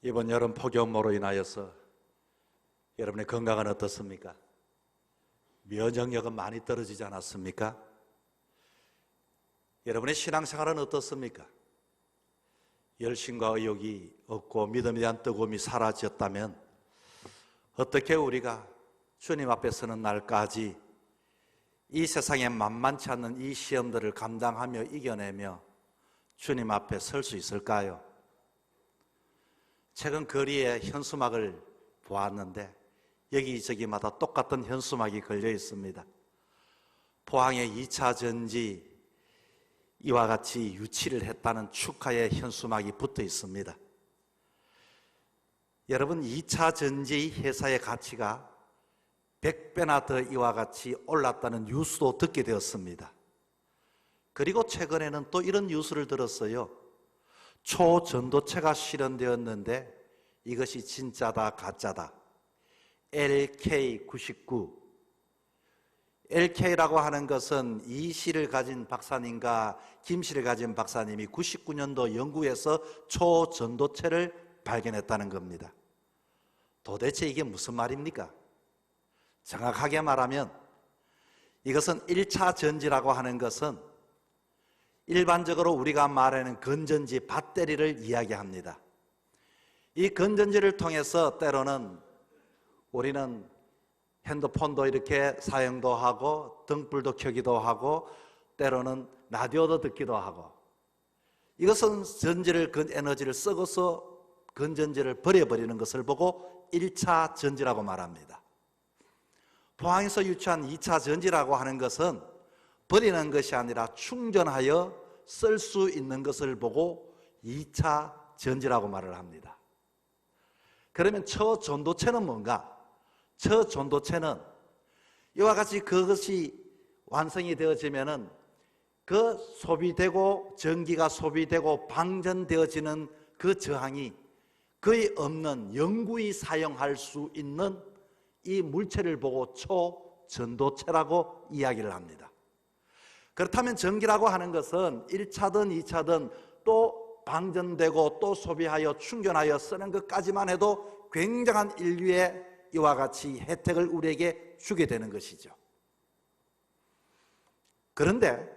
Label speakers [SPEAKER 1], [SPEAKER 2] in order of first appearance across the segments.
[SPEAKER 1] 이번 여름 폭염으로 인하여서 여러분의 건강은 어떻습니까? 면역력은 많이 떨어지지 않았습니까? 여러분의 신앙생활은 어떻습니까? 열심과 의욕이 없고 믿음에 대한 뜨거움이 사라졌다면 어떻게 우리가 주님 앞에 서는 날까지 이 세상에 만만치 않는 이 시험들을 감당하며 이겨내며 주님 앞에 설 수 있을까요? 최근 거리에 현수막을 보았는데 여기저기마다 똑같은 현수막이 걸려 있습니다. 포항의 2차 전지 이와 같이 유치를 했다는 축하의 현수막이 붙어 있습니다. 여러분, 2차 전지 회사의 가치가 100배나 더 이와 같이 올랐다는 뉴스도 듣게 되었습니다. 그리고 최근에는 또 이런 뉴스를 들었어요. 초전도체가 실현되었는데 이것이 진짜다 가짜다. LK99. LK라고 하는 것은 이씨를 가진 박사님과 김씨를 가진 박사님이 99년도 영국에서 초전도체를 발견했다는 겁니다. 도대체 이게 무슨 말입니까? 정확하게 말하면 이것은 1차 전지라고 하는 것은 일반적으로 우리가 말하는 건전지 배터리를 이야기합니다. 이 건전지를 통해서 때로는 우리는 핸드폰도 이렇게 사용도 하고 등불도 켜기도 하고 때로는 라디오도 듣기도 하고, 이것은 전지를 에너지를 썩어서 건전지를 버려버리는 것을 보고 1차 전지라고 말합니다. 포항에서 유치한 2차 전지라고 하는 것은 버리는 것이 아니라 충전하여 쓸 수 있는 것을 보고 2차 전지라고 말을 합니다. 그러면 초전도체는 뭔가? 초전도체는 이와 같이 그것이 완성이 되어지면은 그 소비되고 전기가 소비되고 방전되어지는 그 저항이 거의 없는 영구히 사용할 수 있는 이 물체를 보고 초전도체라고 이야기를 합니다. 그렇다면 전기라고 하는 것은 1차든 2차든 또 방전되고 또 소비하여 충전하여 쓰는 것까지만 해도 굉장한 인류의 이와 같이 혜택을 우리에게 주게 되는 것이죠. 그런데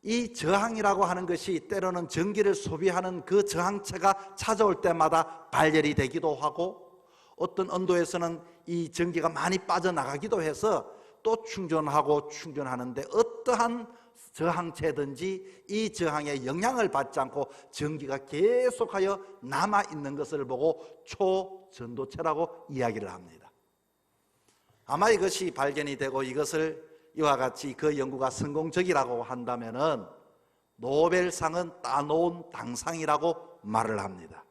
[SPEAKER 1] 이 저항이라고 하는 것이 때로는 전기를 소비하는 그 저항체가 찾아올 때마다 발열이 되기도 하고, 어떤 온도에서는 이 전기가 많이 빠져나가기도 해서 또 충전하고 충전하는데 어떠한 저항체든지 이 저항에 영향을 받지 않고 전기가 계속하여 남아있는 것을 보고 초전도체라고 이야기를 합니다. 아마 이것이 발견이 되고 이것을 이와 같이 그 연구가 성공적이라고 한다면은 노벨상은 따놓은 당상이라고 말을 합니다.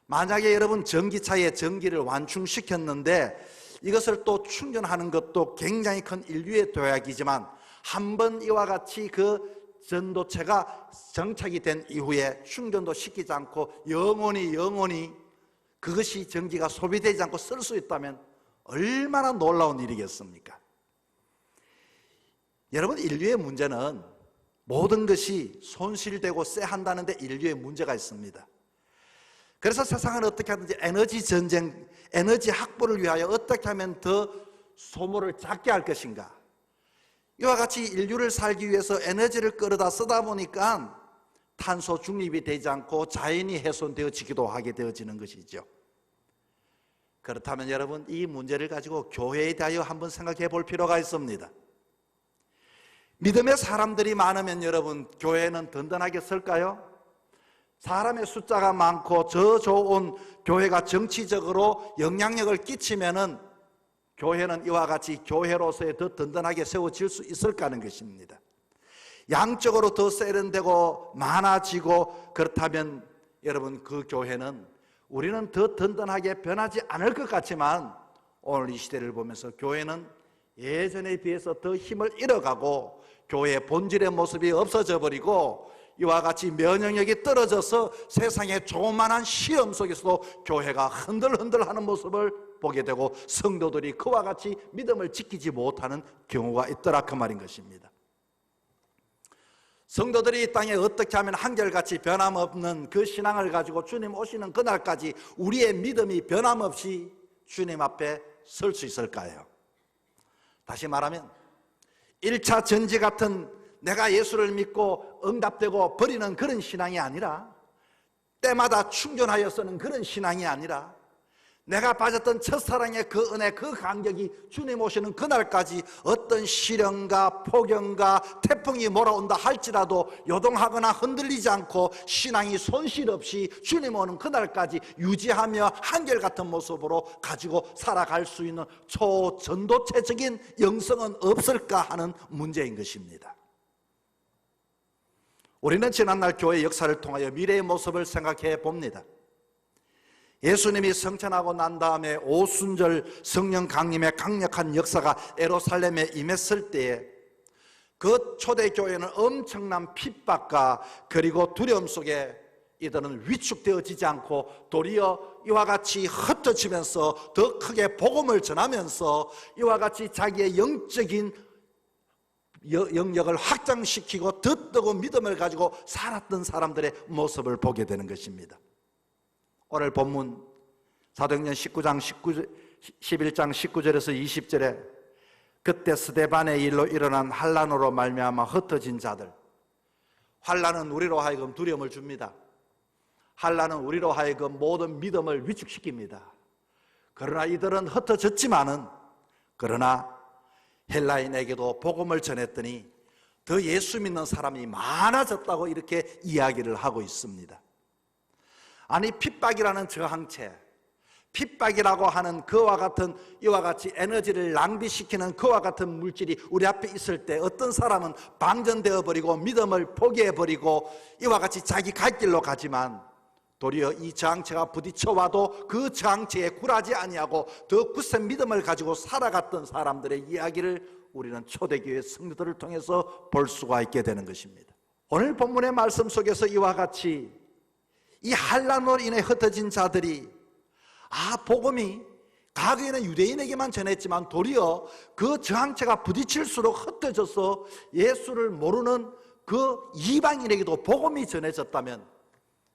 [SPEAKER 1] 만약에 여러분 전기차에 전기를 완충시켰는데 이것을 또 충전하는 것도 굉장히 큰 인류의 도약이지만, 한번 이와 같이 그 전도체가 정착이 된 이후에 충전도 시키지 않고 영원히 그것이 전기가 소비되지 않고 쓸 수 있다면 얼마나 놀라운 일이겠습니까? 여러분, 인류의 문제는 모든 것이 손실되고 쎄한다는데 인류의 문제가 있습니다. 그래서 세상은 어떻게 하든지 에너지 전쟁, 에너지 확보를 위하여 어떻게 하면 더 소모를 작게 할 것인가, 이와 같이 인류를 살기 위해서 에너지를 끌어다 쓰다 보니까 탄소 중립이 되지 않고 자연이 훼손되어지기도 하게 되어지는 것이죠. 그렇다면 여러분, 이 문제를 가지고 교회에 대하여 한번 생각해 볼 필요가 있습니다. 믿음의 사람들이 많으면 여러분, 교회는 든든하게 설까요? 사람의 숫자가 많고 저 좋은 교회가 정치적으로 영향력을 끼치면은 교회는 이와 같이 교회로서의 더 든든하게 세워질 수 있을까 하는 것입니다. 양적으로 더 세련되고 많아지고 그렇다면 여러분, 그 교회는 우리는 더 든든하게 변하지 않을 것 같지만 오늘 이 시대를 보면서 교회는 예전에 비해서 더 힘을 잃어가고 교회의 본질의 모습이 없어져 버리고 이와 같이 면역력이 떨어져서 세상의 조그만한 시험 속에서도 교회가 흔들흔들하는 모습을 보게 되고 성도들이 그와 같이 믿음을 지키지 못하는 경우가 있더라, 그 말인 것입니다. 성도들이 이 땅에 어떻게 하면 한결같이 변함없는 그 신앙을 가지고 주님 오시는 그날까지 우리의 믿음이 변함없이 주님 앞에 설 수 있을까요? 다시 말하면 1차 전지 같은 내가 예수를 믿고 응답되고 버리는 그런 신앙이 아니라, 때마다 충전하여 쓰는 그런 신앙이 아니라, 내가 빠졌던 첫사랑의 그 은혜, 그 감격이 주님 오시는 그날까지 어떤 시련과 폭염과 태풍이 몰아온다 할지라도 요동하거나 흔들리지 않고 신앙이 손실 없이 주님 오는 그날까지 유지하며 한결같은 모습으로 가지고 살아갈 수 있는 초전도체적인 영성은 없을까 하는 문제인 것입니다. 우리는 지난날 교회 역사를 통하여 미래의 모습을 생각해 봅니다. 예수님이 성천하고 난 다음에 오순절 성령 강림의 강력한 역사가 예루살렘에 임했을 때에 그 초대교회는 엄청난 핍박과 그리고 두려움 속에 이들은 위축되어지지 않고 도리어 이와 같이 흩어지면서 더 크게 복음을 전하면서 이와 같이 자기의 영적인 영역을 확장시키고 더 뜨거운 믿음을 가지고 살았던 사람들의 모습을 보게 되는 것입니다. 오늘 본문 사도행전 11장 19절에서 20절에 그때 스데반의 일로 일어난 환난으로 말미암아 흩어진 자들, 환난은 우리로 하여금 두려움을 줍니다. 환난은 우리로 하여금 모든 믿음을 위축시킵니다. 그러나 이들은 흩어졌지만은, 그러나 헬라인에게도 복음을 전했더니 더 예수 믿는 사람이 많아졌다고 이렇게 이야기를 하고 있습니다. 아니, 핍박이라는 저항체, 핍박이라고 하는 그와 같은 이와 같이 에너지를 낭비시키는 그와 같은 물질이 우리 앞에 있을 때 어떤 사람은 방전되어 버리고 믿음을 포기해 버리고 이와 같이 자기 갈 길로 가지만, 도리어 이 저항체가 부딪혀와도 그 저항체에 굴하지 아니하고 더 굳센 믿음을 가지고 살아갔던 사람들의 이야기를 우리는 초대교회 성도들을 통해서 볼 수가 있게 되는 것입니다. 오늘 본문의 말씀 속에서 이와 같이 이 환난으로 인해 흩어진 자들이, 복음이 과거에는 유대인에게만 전했지만 도리어 그 저항체가 부딪힐수록 흩어져서 예수를 모르는 그 이방인에게도 복음이 전해졌다면,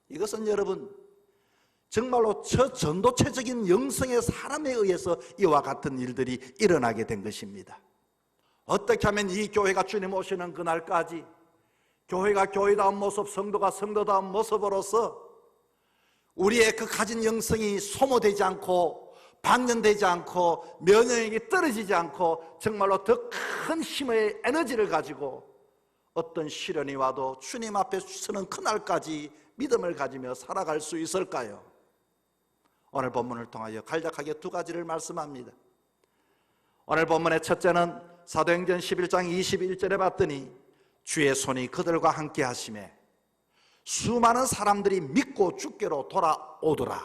[SPEAKER 1] 이것은 여러분 정말로 전도체적인 영성의 사람에 의해서 이와 같은 일들이 일어나게 된 것입니다. 어떻게 하면 이 교회가 주님 오시는 그날까지 교회가 교회다운 모습, 성도가 성도다운 모습으로서 우리의 그 가진 영성이 소모되지 않고 방전되지 않고 면역력이 떨어지지 않고 정말로 더 큰 힘의 에너지를 가지고 어떤 시련이 와도 주님 앞에 서는 그날까지 믿음을 가지며 살아갈 수 있을까요? 오늘 본문을 통하여 간략하게 두 가지를 말씀합니다. 오늘 본문의 첫째는 사도행전 11장 21절에 봤더니 주의 손이 그들과 함께 하심에 수많은 사람들이 믿고 주께로 돌아오더라.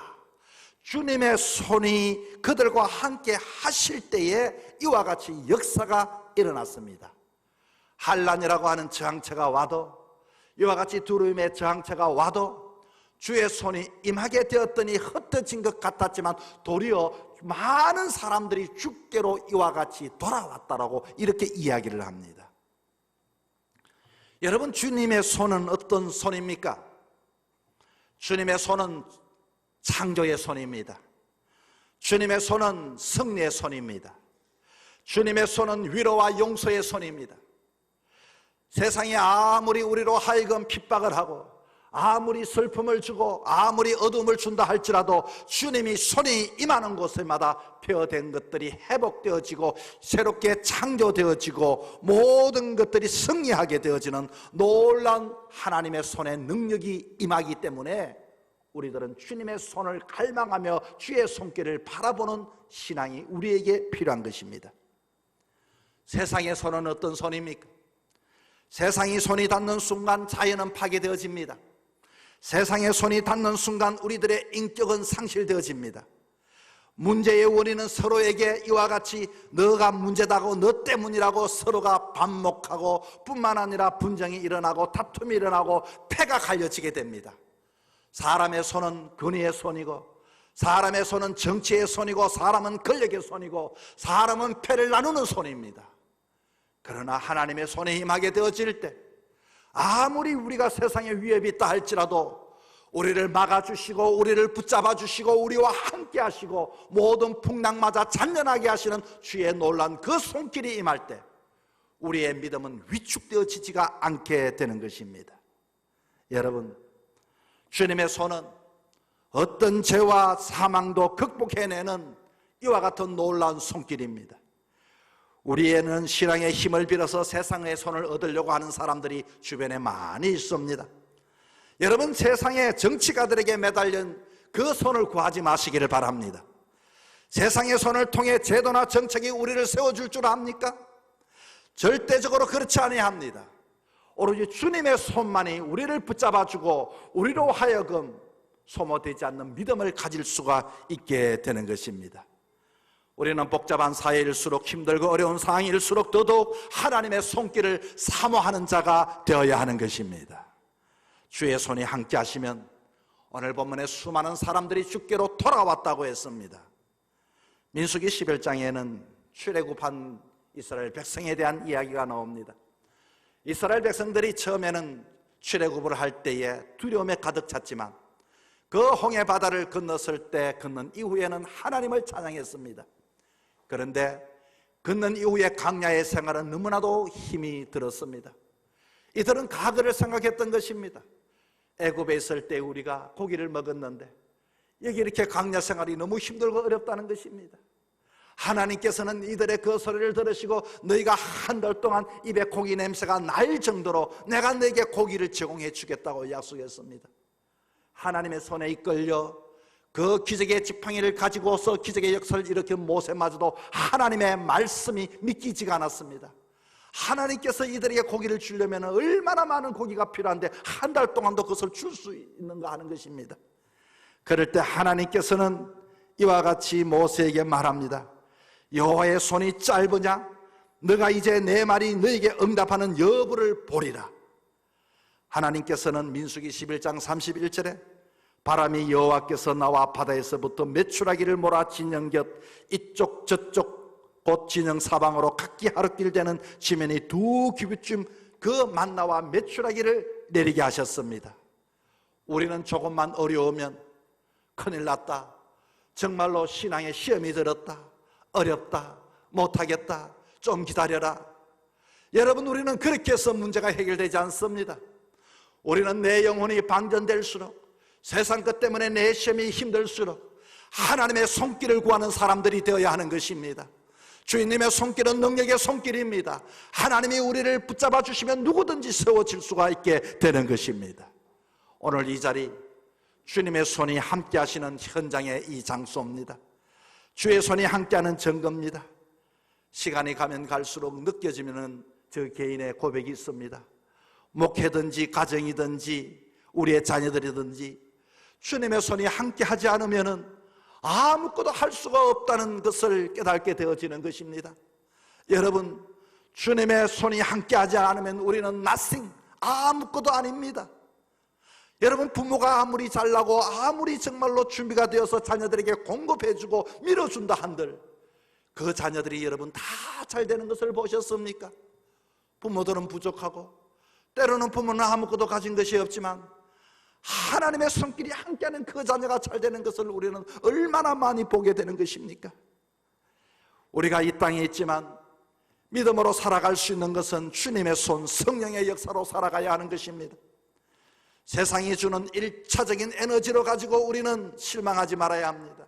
[SPEAKER 1] 주님의 손이 그들과 함께 하실 때에 이와 같이 역사가 일어났습니다. 환난이라고 하는 저항체가 와도, 이와 같이 두려움의 저항체가 와도 주의 손이 임하게 되었더니 흩어진 것 같았지만 도리어 많은 사람들이 주께로 이와 같이 돌아왔다라고 이렇게 이야기를 합니다. 여러분, 주님의 손은 어떤 손입니까? 주님의 손은 창조의 손입니다. 주님의 손은 승리의 손입니다. 주님의 손은 위로와 용서의 손입니다. 세상이 아무리 우리로 하여금 핍박을 하고 아무리 슬픔을 주고 아무리 어둠을 준다 할지라도 주님이 손이 임하는 곳마다 폐허된 것들이 회복되어지고 새롭게 창조되어지고 모든 것들이 승리하게 되어지는 놀라운 하나님의 손의 능력이 임하기 때문에 우리들은 주님의 손을 갈망하며 주의 손길을 바라보는 신앙이 우리에게 필요한 것입니다. 세상의 손은 어떤 손입니까? 세상이 손이 닿는 순간 자연은 파괴되어집니다. 세상의 손이 닿는 순간 우리들의 인격은 상실되어집니다. 문제의 원인은 서로에게 이와 같이 너가 문제다고 너 때문이라고 서로가 반목하고 뿐만 아니라 분쟁이 일어나고 다툼이 일어나고 패가 갈려지게 됩니다. 사람의 손은 권위의 손이고 사람의 손은 정치의 손이고 사람은 권력의 손이고 사람은 패를 나누는 손입니다. 그러나 하나님의 손에 임하게 되어질 때 아무리 우리가 세상에 위협이 있다 할지라도 우리를 막아주시고 우리를 붙잡아주시고 우리와 함께 하시고 모든 풍랑마저 잔연하게 하시는 주의 놀란 그 손길이 임할 때 우리의 믿음은 위축되어지지가 않게 되는 것입니다. 여러분, 주님의 손은 어떤 죄와 사망도 극복해내는 이와 같은 놀라운 손길입니다. 우리에는 신앙의 힘을 빌어서 세상의 손을 얻으려고 하는 사람들이 주변에 많이 있습니다. 여러분, 세상의 정치가들에게 매달린 그 손을 구하지 마시기를 바랍니다. 세상의 손을 통해 제도나 정책이 우리를 세워줄 줄 압니까? 절대적으로 그렇지 아니합니다. 오로지 주님의 손만이 우리를 붙잡아주고 우리로 하여금 소모되지 않는 믿음을 가질 수가 있게 되는 것입니다. 우리는 복잡한 사회일수록 힘들고 어려운 상황일수록 더더욱 하나님의 손길을 사모하는 자가 되어야 하는 것입니다. 주의 손이 함께 하시면 오늘 본문에 수많은 사람들이 주께로 돌아왔다고 했습니다. 민수기 11장에는 출애굽한 이스라엘 백성에 대한 이야기가 나옵니다. 이스라엘 백성들이 처음에는 출애굽을 할 때에 두려움에 가득 찼지만 그 홍해 바다를 건넜을 때 건넌 이후에는 하나님을 찬양했습니다. 그런데 건넌 이후에 광야의 생활은 너무나도 힘이 들었습니다. 이들은 과거를 생각했던 것입니다. 애굽에 있을 때 우리가 고기를 먹었는데 여기 이렇게 광야 생활이 너무 힘들고 어렵다는 것입니다. 하나님께서는 이들의 그 소리를 들으시고 너희가 한 달 동안 입에 고기 냄새가 날 정도로 내가 너에게 고기를 제공해 주겠다고 약속했습니다. 하나님의 손에 이끌려 그 기적의 지팡이를 가지고서 기적의 역사를 일으킨 모세마저도 하나님의 말씀이 믿기지가 않았습니다. 하나님께서 이들에게 고기를 주려면 얼마나 많은 고기가 필요한데 한 달 동안도 그것을 줄 수 있는가 하는 것입니다. 그럴 때 하나님께서는 이와 같이 모세에게 말합니다. 여호와의 손이 짧으냐? 너가 이제 내 말이 너에게 응답하는 여부를 보리라. 하나님께서는 민수기 11장 31절에 바람이 여호와께서 나와 바다에서부터 메추라기를 몰아 진영 곁 이쪽 저쪽 곧 진영 사방으로 각기 하루길 되는 지면이 두 규빗쯤 그 만나와 메추라기를 내리게 하셨습니다. 우리는 조금만 어려우면 큰일 났다, 정말로 신앙의 시험이 들었다, 어렵다, 못하겠다, 좀 기다려라. 여러분, 우리는 그렇게 해서 문제가 해결되지 않습니다. 우리는 내 영혼이 방전될수록 세상 것 때문에 내 시험이 힘들수록 하나님의 손길을 구하는 사람들이 되어야 하는 것입니다. 주님의 손길은 능력의 손길입니다. 하나님이 우리를 붙잡아 주시면 누구든지 세워질 수가 있게 되는 것입니다. 오늘 이 자리 주님의 손이 함께 하시는 현장의 이 장소입니다. 주의 손이 함께하는 증거입니다. 시간이 가면 갈수록 느껴지면 저 개인의 고백이 있습니다. 목회든지 가정이든지 우리의 자녀들이든지 주님의 손이 함께하지 않으면 아무것도 할 수가 없다는 것을 깨닫게 되어지는 것입니다. 여러분, 주님의 손이 함께하지 않으면 우리는 nothing, 아무것도 아닙니다. 여러분, 부모가 아무리 잘나고 아무리 정말로 준비가 되어서 자녀들에게 공급해주고 밀어준다 한들 그 자녀들이 여러분 다 잘 되는 것을 보셨습니까? 부모들은 부족하고 때로는 부모는 아무것도 가진 것이 없지만 하나님의 손길이 함께하는 그 자녀가 잘 되는 것을 우리는 얼마나 많이 보게 되는 것입니까? 우리가 이 땅에 있지만 믿음으로 살아갈 수 있는 것은 주님의 손, 성령의 역사로 살아가야 하는 것입니다. 세상이 주는 1차적인 에너지로 가지고 우리는 실망하지 말아야 합니다.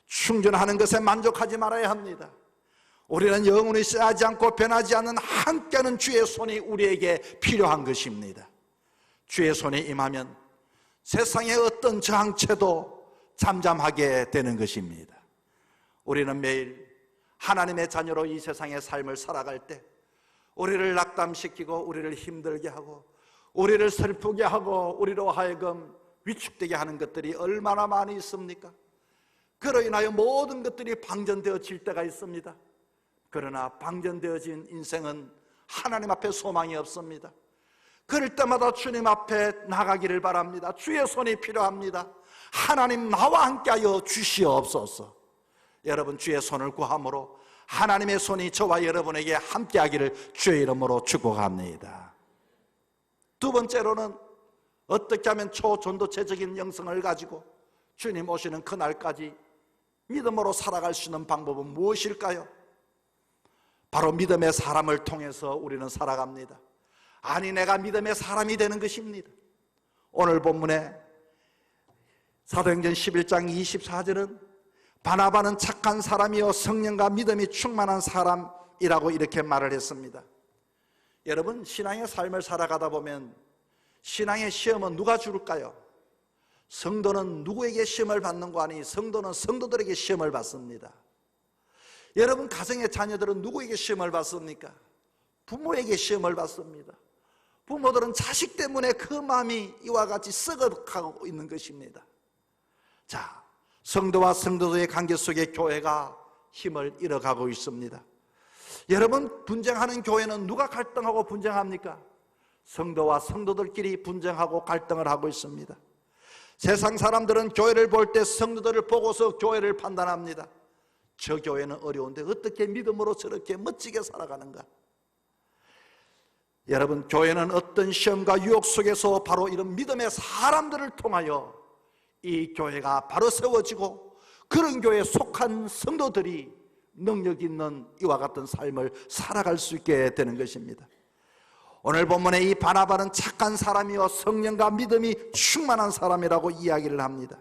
[SPEAKER 1] 충전하는 것에 만족하지 말아야 합니다. 우리는 영원히 쌓이지 않고 변하지 않는 함께하는 주의 손이 우리에게 필요한 것입니다. 주의 손이 임하면 세상의 어떤 저항체도 잠잠하게 되는 것입니다. 우리는 매일 하나님의 자녀로 이 세상의 삶을 살아갈 때 우리를 낙담시키고 우리를 힘들게 하고 우리를 슬프게 하고 우리로 하여금 위축되게 하는 것들이 얼마나 많이 있습니까? 그로 인하여 모든 것들이 방전되어질 때가 있습니다. 그러나 방전되어진 인생은 하나님 앞에 소망이 없습니다. 그럴 때마다 주님 앞에 나가기를 바랍니다. 주의 손이 필요합니다. 하나님 나와 함께하여 주시옵소서. 여러분, 주의 손을 구함으로 하나님의 손이 저와 여러분에게 함께하기를 주의 이름으로 축복합니다. 두 번째로는 어떻게 하면 초전도체적인 영성을 가지고 주님 오시는 그날까지 믿음으로 살아갈 수 있는 방법은 무엇일까요? 바로 믿음의 사람을 통해서 우리는 살아갑니다. 아니, 내가 믿음의 사람이 되는 것입니다. 오늘 본문에 사도행전 11장 24절은 바나바는 착한 사람이요 성령과 믿음이 충만한 사람이라고 이렇게 말을 했습니다. 여러분, 신앙의 삶을 살아가다 보면 신앙의 시험은 누가 줄까요? 성도는 누구에게 시험을 받는 거 아니, 성도는 성도들에게 시험을 받습니다. 여러분, 가정의 자녀들은 누구에게 시험을 받습니까? 부모에게 시험을 받습니다. 부모들은 자식 때문에 그 마음이 이와 같이 썩어가고 있는 것입니다. 자, 성도와 성도들의 관계 속에 교회가 힘을 잃어가고 있습니다. 여러분, 분쟁하는 교회는 누가 갈등하고 분쟁합니까? 성도와 성도들끼리 분쟁하고 갈등을 하고 있습니다. 세상 사람들은 교회를 볼 때 성도들을 보고서 교회를 판단합니다. 저 교회는 어려운데 어떻게 믿음으로 저렇게 멋지게 살아가는가? 여러분, 교회는 어떤 시험과 유혹 속에서 바로 이런 믿음의 사람들을 통하여 이 교회가 바로 세워지고 그런 교회에 속한 성도들이 능력 있는 이와 같은 삶을 살아갈 수 있게 되는 것입니다. 오늘 본문에 이 바나바는 착한 사람이요 성령과 믿음이 충만한 사람이라고 이야기를 합니다.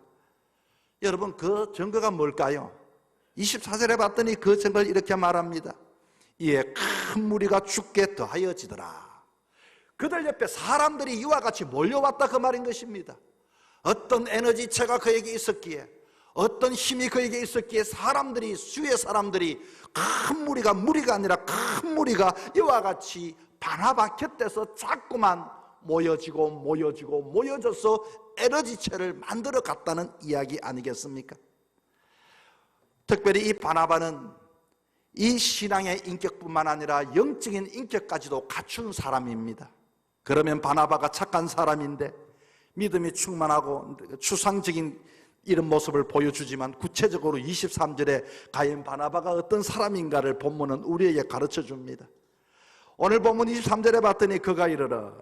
[SPEAKER 1] 여러분, 그 증거가 뭘까요? 24절에 봤더니 그 증거를 이렇게 말합니다. 이에 큰 무리가 죽게 더하여지더라. 그들 옆에 사람들이 이와 같이 몰려왔다, 그 말인 것입니다. 어떤 에너지체가 그에게 있었기에, 어떤 힘이 그에게 있었기에 사람들이, 수의 사람들이, 큰 무리가 아니라 큰 무리가 이와 같이 바나바 곁에서 자꾸만 모여져서 에너지체를 만들어 갔다는 이야기 아니겠습니까? 특별히 이 바나바는 이 신앙의 인격뿐만 아니라 영적인 인격까지도 갖춘 사람입니다. 그러면 바나바가 착한 사람인데 믿음이 충만하고 추상적인 이런 모습을 보여주지만 구체적으로 23절에 과연 바나바가 어떤 사람인가를 본문은 우리에게 가르쳐 줍니다. 오늘 본문 23절에 봤더니 그가 이르러,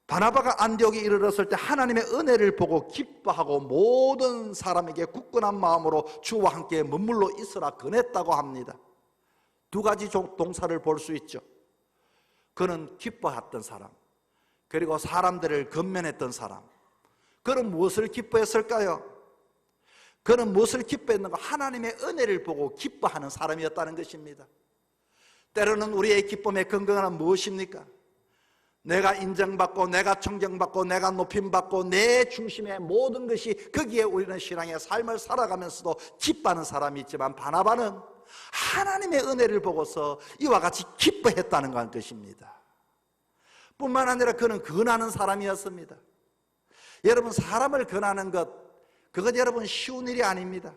[SPEAKER 1] 바나바가 안디옥에 이르렀을 때 하나님의 은혜를 보고 기뻐하고 모든 사람에게 굳건한 마음으로 주와 함께 머물러 있으라 권했다고 합니다. 두 가지 동사를 볼 수 있죠. 그는 기뻐했던 사람, 그리고 사람들을 건면했던 사람. 그는 무엇을 기뻐했을까요? 그는 무엇을 기뻐했는가? 하나님의 은혜를 보고 기뻐하는 사람이었다는 것입니다. 때로는 우리의 기쁨의 근거는 무엇입니까? 내가 인정받고, 내가 존경받고, 내가 높임받고, 내 중심의 모든 것이, 거기에 우리는 신앙의 삶을 살아가면서도 기뻐하는 사람이 있지만 바나바는 하나님의 은혜를 보고서 이와 같이 기뻐했다는 것입니다. 뿐만 아니라 그는 권하는 사람이었습니다. 여러분, 사람을 권하는 것, 그것 여러분 쉬운 일이 아닙니다.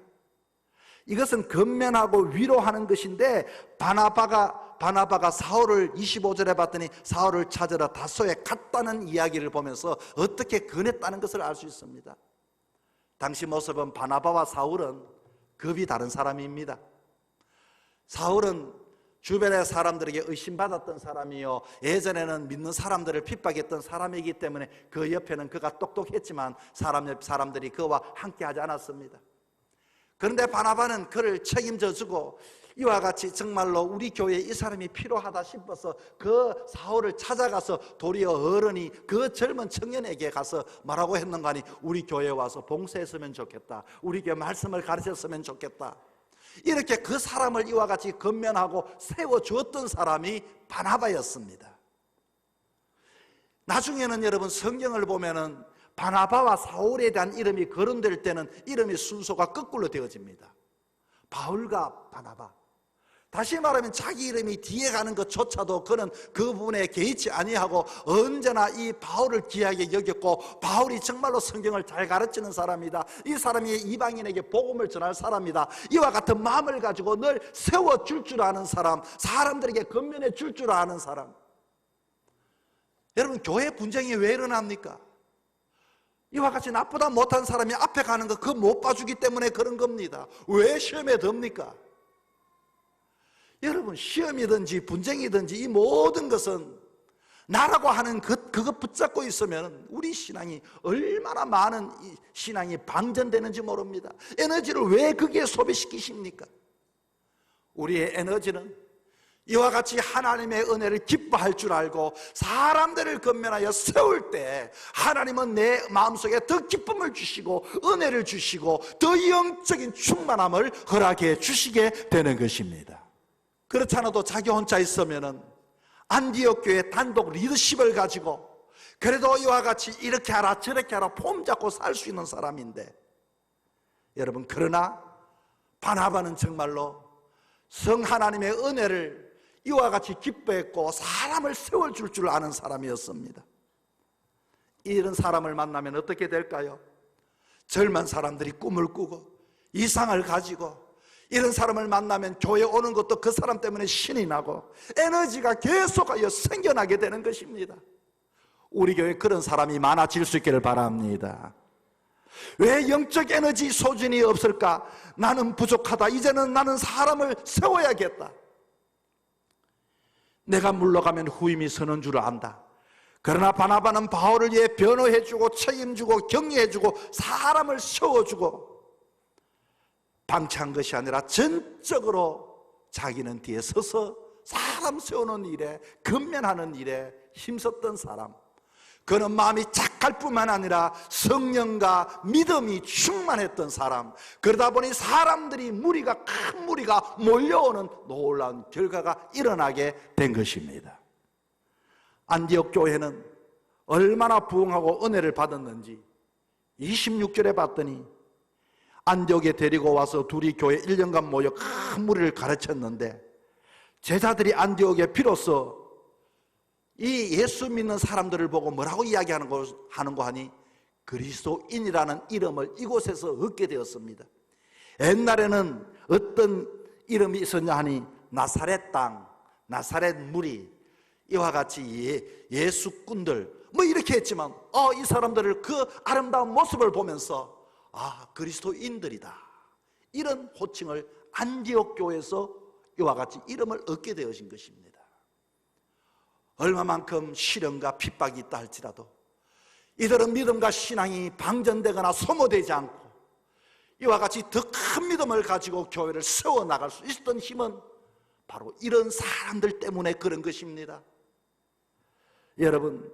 [SPEAKER 1] 이것은 건면하고 위로하는 것인데, 바나바가 사울을 25절에 봤더니 사울을 찾으러 다소에 갔다는 이야기를 보면서 어떻게 권했다는 것을 알 수 있습니다. 당시 모습은 바나바와 사울은 급이 다른 사람입니다. 사울은 주변의 사람들에게 의심받았던 사람이요, 예전에는 믿는 사람들을 핍박했던 사람이기 때문에 그 옆에는 그가 똑똑했지만 사람들이 그와 함께하지 않았습니다. 그런데 바나바는 그를 책임져주고 이와 같이 정말로 우리 교회에 이 사람이 필요하다 싶어서 그 사울을 찾아가서 도리어 어른이 그 젊은 청년에게 가서 뭐라고 했는가 하니, 우리 교회에 와서 봉사했으면 좋겠다, 우리 교회 말씀을 가르쳤으면 좋겠다, 이렇게 그 사람을 이와 같이 건면하고 세워주었던 사람이 바나바였습니다. 나중에는 여러분 성경을 보면은 바나바와 사울에 대한 이름이 거론될 때는 이름의 순서가 거꾸로 되어집니다. 바울과 바나바. 다시 말하면 자기 이름이 뒤에 가는 것조차도 그는 그 부분에 개의치 아니하고 언제나 이 바울을 귀하게 여겼고, 바울이 정말로 성경을 잘 가르치는 사람이다, 이 사람이 이방인에게 복음을 전할 사람이다, 이와 같은 마음을 가지고 늘 세워줄 줄 아는 사람, 사람들에게 건면해 줄 줄 아는 사람. 여러분, 교회 분쟁이 왜 일어납니까? 이와 같이 나쁘다 못한 사람이 앞에 가는 거 그거 못 봐주기 때문에 그런 겁니다. 왜 시험에 듭니까? 여러분, 시험이든지 분쟁이든지 이 모든 것은 나라고 하는 그거 붙잡고 있으면 우리 신앙이 얼마나 많은 신앙이 방전되는지 모릅니다. 에너지를 왜 거기에 소비시키십니까? 우리의 에너지는 이와 같이 하나님의 은혜를 기뻐할 줄 알고 사람들을 건면하여 세울 때 하나님은 내 마음속에 더 기쁨을 주시고 은혜를 주시고 더 영적인 충만함을 허락해 주시게 되는 것입니다. 그렇지 않아도 자기 혼자 있으면은 안디옥 교회 단독 리더십을 가지고 그래도 이와 같이 이렇게 하라 저렇게 하라 폼 잡고 살 수 있는 사람인데, 여러분, 그러나 바나바는 정말로 성 하나님의 은혜를 이와 같이 기뻐했고 사람을 세워줄 줄 아는 사람이었습니다. 이런 사람을 만나면 어떻게 될까요? 젊은 사람들이 꿈을 꾸고 이상을 가지고, 이런 사람을 만나면 교회 오는 것도 그 사람 때문에 신이 나고 에너지가 계속하여 생겨나게 되는 것입니다. 우리 교회에 그런 사람이 많아질 수 있기를 바랍니다. 왜 영적 에너지 소진이 없을까? 나는 부족하다. 이제는 나는 사람을 세워야겠다. 내가 물러가면 후임이 서는 줄 안다. 그러나 바나바는 바울을 위해 변호해주고 책임주고 격려해주고 사람을 세워주고 방치한 것이 아니라 전적으로 자기는 뒤에 서서 사람 세우는 일에, 건면하는 일에 힘썼던 사람. 그는 마음이 착할 뿐만 아니라 성령과 믿음이 충만했던 사람. 그러다 보니 사람들이 큰 무리가 몰려오는 놀라운 결과가 일어나게 된 것입니다. 안디옥 교회는 얼마나 부흥하고 은혜를 받았는지 26절에 봤더니 안디옥에 데리고 와서 둘이 교회 1년간 모여 큰 무리를 가르쳤는데, 제자들이 안디옥에 비로소 이 예수 믿는 사람들을 보고 뭐라고 이야기하는 거 하니 그리스도인이라는 이름을 이곳에서 얻게 되었습니다. 옛날에는 어떤 이름이 있었냐 하니 나사렛 땅, 나사렛 무리, 이와 같이 예수꾼들 뭐 이렇게 했지만 이 사람들을 그 아름다운 모습을 보면서 그리스도인들이다, 이런 호칭을 안디옥 교회에서 이와 같이 이름을 얻게 되어진 것입니다. 얼마만큼 시련과 핍박이 있다 할지라도 이들은 믿음과 신앙이 방전되거나 소모되지 않고 이와 같이 더 큰 믿음을 가지고 교회를 세워나갈 수 있었던 힘은 바로 이런 사람들 때문에 그런 것입니다. 여러분,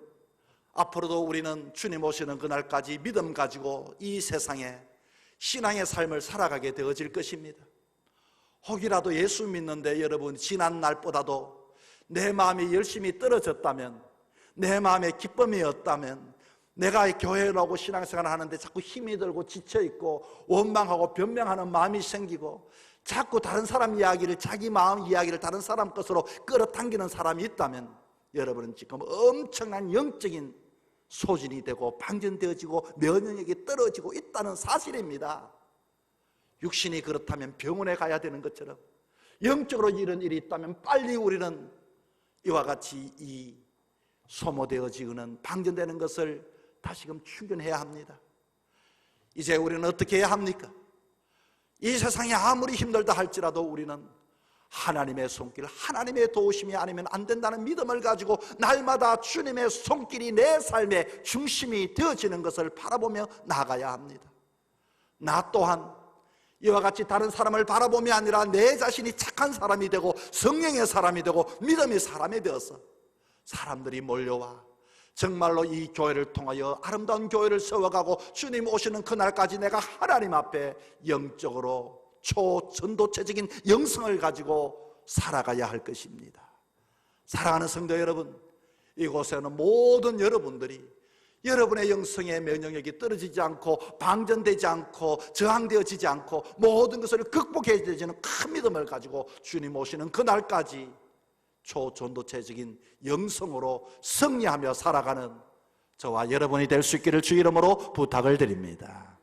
[SPEAKER 1] 앞으로도 우리는 주님 오시는 그날까지 믿음 가지고 이 세상에 신앙의 삶을 살아가게 되어질 것입니다. 혹이라도 예수 믿는데 여러분, 지난 날보다도 내 마음이 열심히 떨어졌다면, 내 마음에 기쁨이 없다면, 내가 교회에 나오고 신앙생활을 하는데 자꾸 힘이 들고 지쳐있고 원망하고 변명하는 마음이 생기고 자꾸 다른 사람 이야기를, 자기 마음 이야기를 다른 사람 것으로 끌어당기는 사람이 있다면, 여러분은 지금 엄청난 영적인 소진이 되고 방전되어지고 면역력이 떨어지고 있다는 사실입니다. 육신이 그렇다면 병원에 가야 되는 것처럼 영적으로 이런 일이 있다면 빨리 우리는 이와 같이 이 소모되어지는 방전되는 것을 다시금 충견해야 합니다. 이제 우리는 어떻게 해야 합니까? 이 세상이 아무리 힘들다 할지라도 우리는 하나님의 손길, 하나님의 도우심이 아니면 안 된다는 믿음을 가지고 날마다 주님의 손길이 내 삶의 중심이 되어지는 것을 바라보며 나가야 합니다. 나 또한 이와 같이 다른 사람을 바라보며 아니라 내 자신이 착한 사람이 되고 성령의 사람이 되고 믿음의 사람이 되어서 사람들이 몰려와 정말로 이 교회를 통하여 아름다운 교회를 세워가고 주님 오시는 그날까지 내가 하나님 앞에 영적으로 초전도체적인 영성을 가지고 살아가야 할 것입니다. 사랑하는 성도 여러분, 이곳에는 모든 여러분들이 여러분의 영성의 면역력이 떨어지지 않고 방전되지 않고 저항되어지지 않고 모든 것을 극복해야 되는 큰 믿음을 가지고 주님 오시는 그날까지 초전도체적인 영성으로 승리하며 살아가는 저와 여러분이 될 수 있기를 주 이름으로 부탁을 드립니다.